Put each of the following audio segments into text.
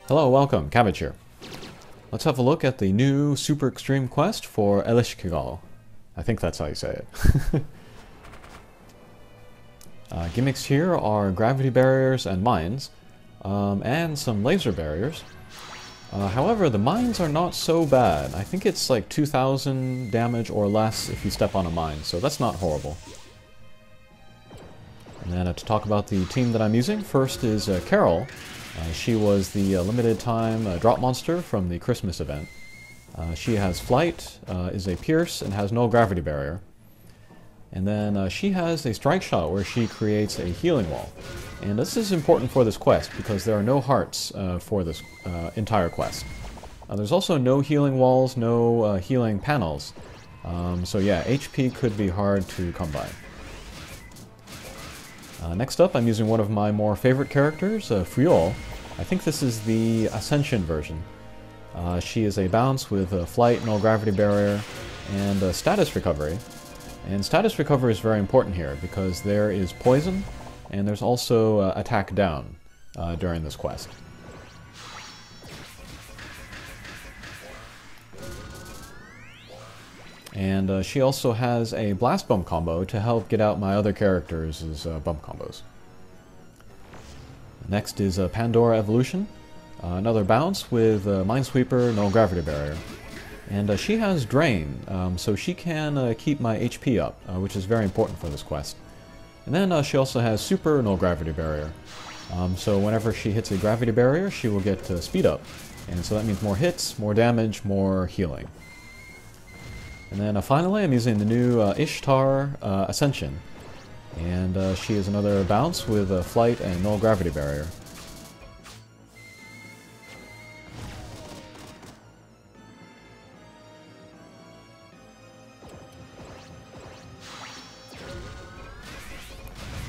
Hello, welcome, Cabbage here. Let's have a look at the new super extreme quest for Eleshkigal. I think that's how you say it. Gimmicks here are gravity barriers and mines, and some laser barriers. However, the mines are not so bad. I think it's like 2,000 damage or less if you step on a mine, so that's not horrible. And then to talk about the team that I'm using, first is Carol. She was the limited time drop monster from the Christmas event. She has flight, is a pierce, and has no gravity barrier. And then she has a strike shot where she creates a healing wall. And this is important for this quest because there are no hearts for this entire quest. There's also no healing walls, no healing panels. So yeah, HP could be hard to come by. Next up, I'm using one of my more favorite characters, Friol. I think this is the Ascension version. She is a bounce with flight, no gravity barrier, and status recovery. And status recovery is very important here because there is poison, and there's also attack down during this quest. And she also has a blast bump combo to help get out my other characters' bump combos. Next is Pandora Evolution, another bounce with Minesweeper, no gravity barrier. And she has Drain, so she can keep my HP up, which is very important for this quest. And then she also has Super, no gravity barrier. So whenever she hits a gravity barrier, she will get speed up. And so that means more hits, more damage, more healing. And then finally, I'm using the new Ishtar Ascension. And she is another bounce with flight and no gravity barrier.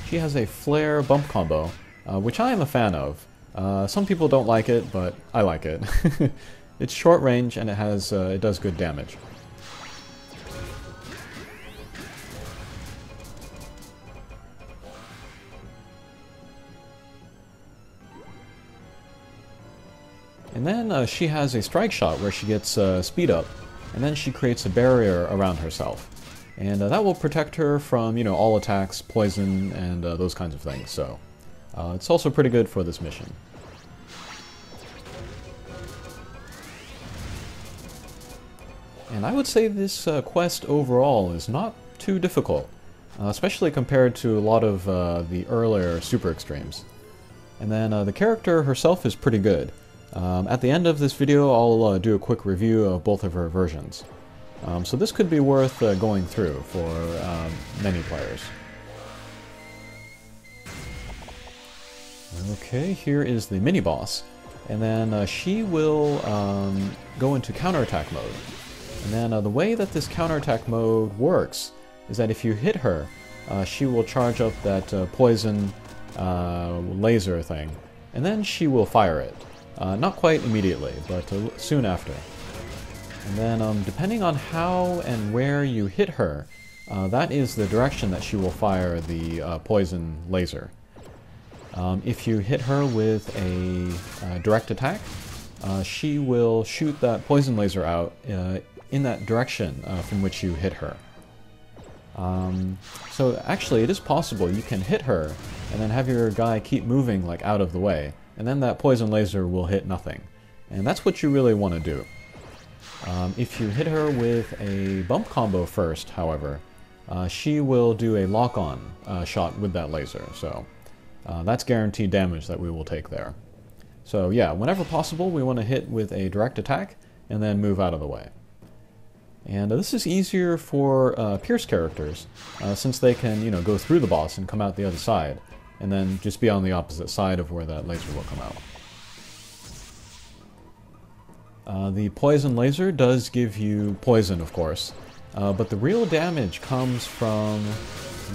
She has a flare bump combo, which I am a fan of. Some people don't like it, but I like it. It's short range and it does good damage. And then she has a strike shot where she gets speed up, and then she creates a barrier around herself. And that will protect her from, all attacks, poison, and those kinds of things. So it's also pretty good for this mission. And I would say this quest overall is not too difficult, especially compared to a lot of the earlier super extremes. And then the character herself is pretty good. At the end of this video, I'll do a quick review of both of her versions. So this could be worth going through for many players. Okay, here is the mini-boss. And then she will go into counterattack mode. And then the way that this counterattack mode works is that if you hit her, she will charge up that poison laser thing. And then she will fire it. Not quite immediately, but soon after. And then, depending on how and where you hit her, that is the direction that she will fire the poison laser. If you hit her with a direct attack, she will shoot that poison laser out in that direction from which you hit her. So actually, it is possible you can hit her and then have your guy keep moving like out of the way. And then that poison laser will hit nothing. And that's what you really want to do. If you hit her with a bump combo first, however, she will do a lock-on shot with that laser. So that's guaranteed damage that we will take there. So yeah, whenever possible, we want to hit with a direct attack and then move out of the way. And this is easier for Pierce characters, since they can, go through the boss and come out the other side. And then just be on the opposite side of where that laser will come out. The poison laser does give you poison, of course, but the real damage comes from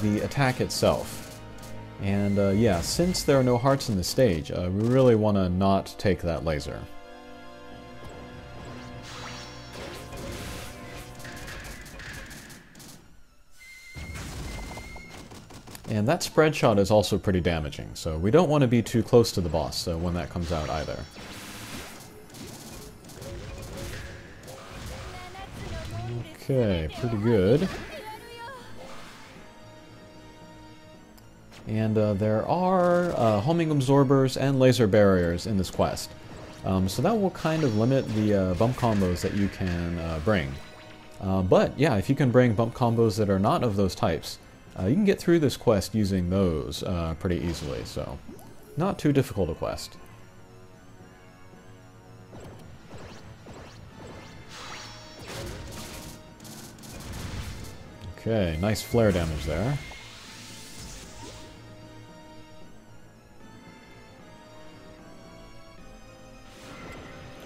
the attack itself. And yeah, since there are no hearts in the stage, we really want to not take that laser. And that spread shot is also pretty damaging, so we don't want to be too close to the boss when that comes out either. Okay, pretty good. And there are homing absorbers and laser barriers in this quest. So that will kind of limit the bump combos that you can bring. But yeah, if you can bring bump combos that are not of those types, you can get through this quest using those pretty easily, so not too difficult a quest. Okay, nice flare damage there.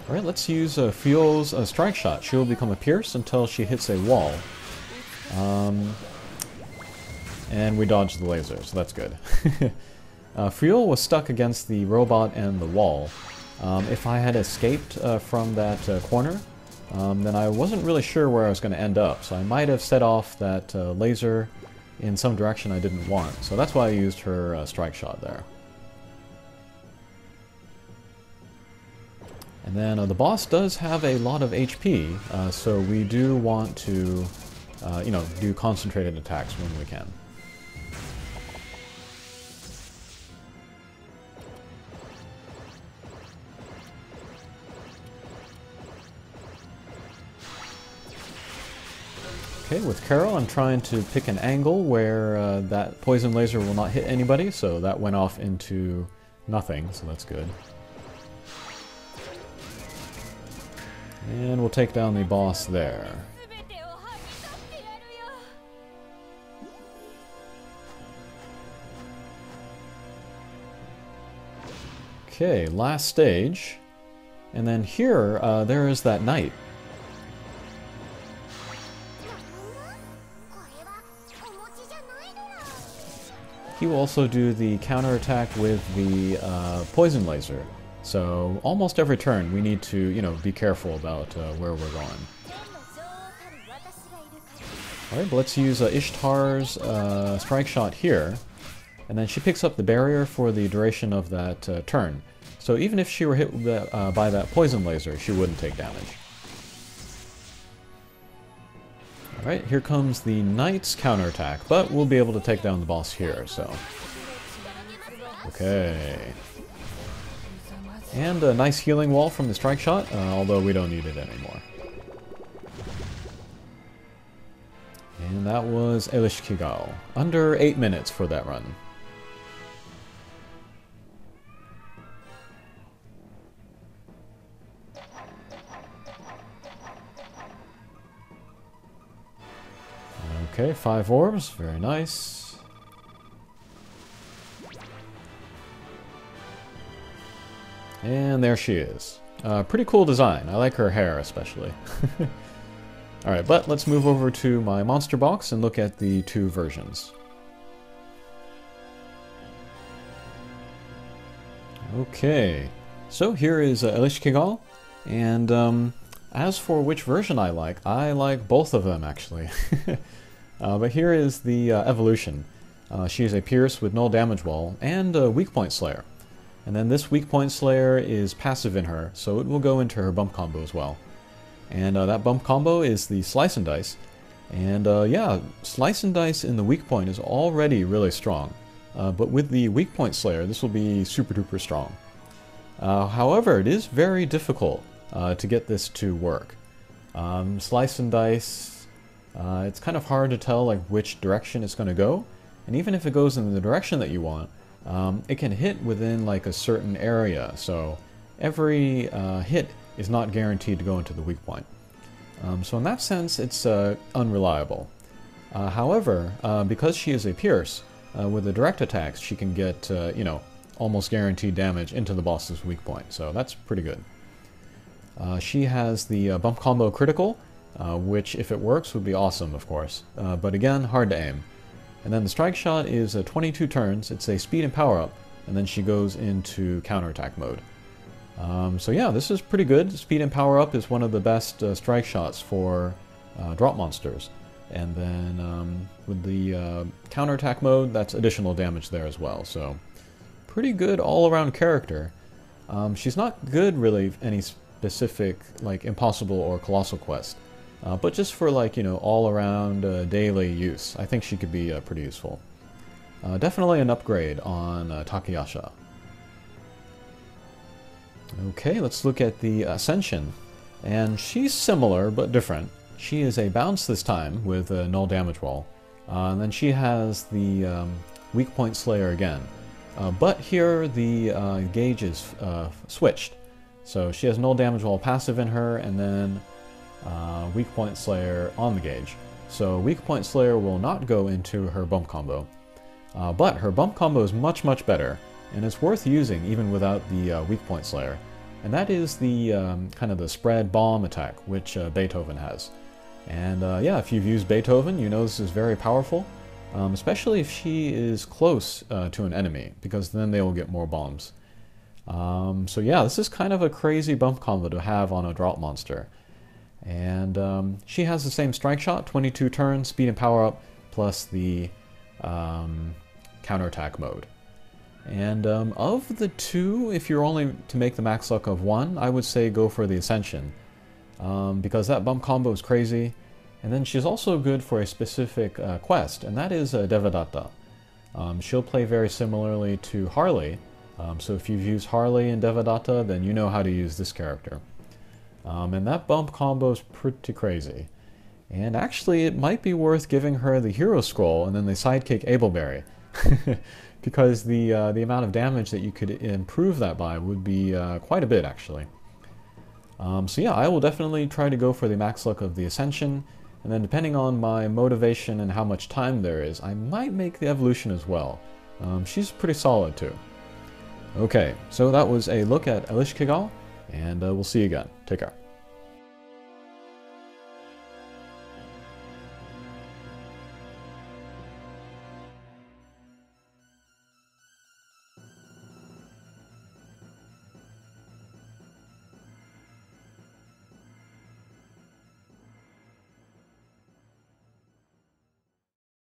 Alright, let's use Fuel's strike shot. She will become a pierce until she hits a wall. And we dodged the laser, so that's good. Fuel was stuck against the robot and the wall. If I had escaped from that corner, then I wasn't really sure where I was going to end up, so I might have set off that laser in some direction I didn't want. So that's why I used her strike shot there. And then the boss does have a lot of HP, so we do want to, you know, do concentrated attacks when we can. Okay, with Carol, I'm trying to pick an angle where that poison laser will not hit anybody, so that went off into nothing, so that's good. And we'll take down the boss there. Okay, last stage. And then here, there is that knight. He will also do the counterattack with the poison laser. So almost every turn we need to, you know, be careful about where we're going. Alright, but let's use Ishtar's strike shot here. And then she picks up the barrier for the duration of that turn. So even if she were hit by that poison laser, she wouldn't take damage. Alright, here comes the knight's counterattack, but we'll be able to take down the boss here, so... Okay. And a nice healing wall from the strike shot, although we don't need it anymore. And that was Eleshkigal. Under 8 minutes for that run. Okay, 5 orbs, very nice. And there she is. Pretty cool design. I like her hair especially. Alright, but let's move over to my monster box and look at the 2 versions. Okay, so here is Eleshkigal, and as for which version I like both of them actually. But here is the evolution. She is a Pierce with null damage wall and a weak point slayer. And then this weak point slayer is passive in her, so it will go into her bump combo as well. And that bump combo is the Slice and Dice. And yeah, Slice and Dice in the weak point is already really strong. But with the weak point slayer, this will be super duper strong. However, it is very difficult to get this to work. Slice and Dice, it's kind of hard to tell like which direction it's going to go. And even if it goes in the direction that you want, it can hit within like a certain area, so every hit is not guaranteed to go into the weak point. So in that sense, it's unreliable. However, because she is a Pierce, with the direct attacks, she can get, you know, almost guaranteed damage into the boss's weak point, so that's pretty good. She has the bump combo critical, which if it works would be awesome, of course, but again, hard to aim. And then the strike shot is 22 turns, it's a speed and power up, and then she goes into counterattack mode. So yeah, this is pretty good. Speed and power up is one of the best strike shots for drop monsters. And then with the counterattack mode, that's additional damage there as well. So pretty good all-around character. She's not good really any specific like impossible or colossal quest. But just for like, you know, all-around daily use, I think she could be pretty useful. Definitely an upgrade on Takayasha. Okay, let's look at the Ascension. And she's similar, but different. She is a bounce this time with a null damage wall. And then she has the weak point slayer again. But here the gauge is switched. So she has null damage wall passive in her, and then weak point slayer on the gauge. So weak point slayer will not go into her bump combo. But her bump combo is much, much better, and it's worth using even without the weak point slayer. And that is the kind of the spread bomb attack, which Beethoven has. And yeah, if you've used Beethoven, you know this is very powerful, especially if she is close to an enemy, because then they will get more bombs. So yeah, this is kind of a crazy bump combo to have on a drop monster. And she has the same strike shot, 22 turns, speed and power up, plus the counterattack mode. And of the two, if you're only to make the max luck of one, I would say go for the Ascension. Because that bump combo is crazy. And then she's also good for a specific quest, and that is Devadatta. She'll play very similarly to Harley. So if you've used Harley and Devadatta, then you know how to use this character. And that bump combo is pretty crazy. And actually, it might be worth giving her the Hero Scroll and then the Sidekick Abelberry. Because the amount of damage that you could improve that by would be quite a bit, actually. So yeah, I will definitely try to go for the max luck of the Ascension, and then depending on my motivation and how much time there is, I might make the Evolution as well. She's pretty solid too. Okay, so that was a look at Eleshkigal, and we'll see you again. Take care.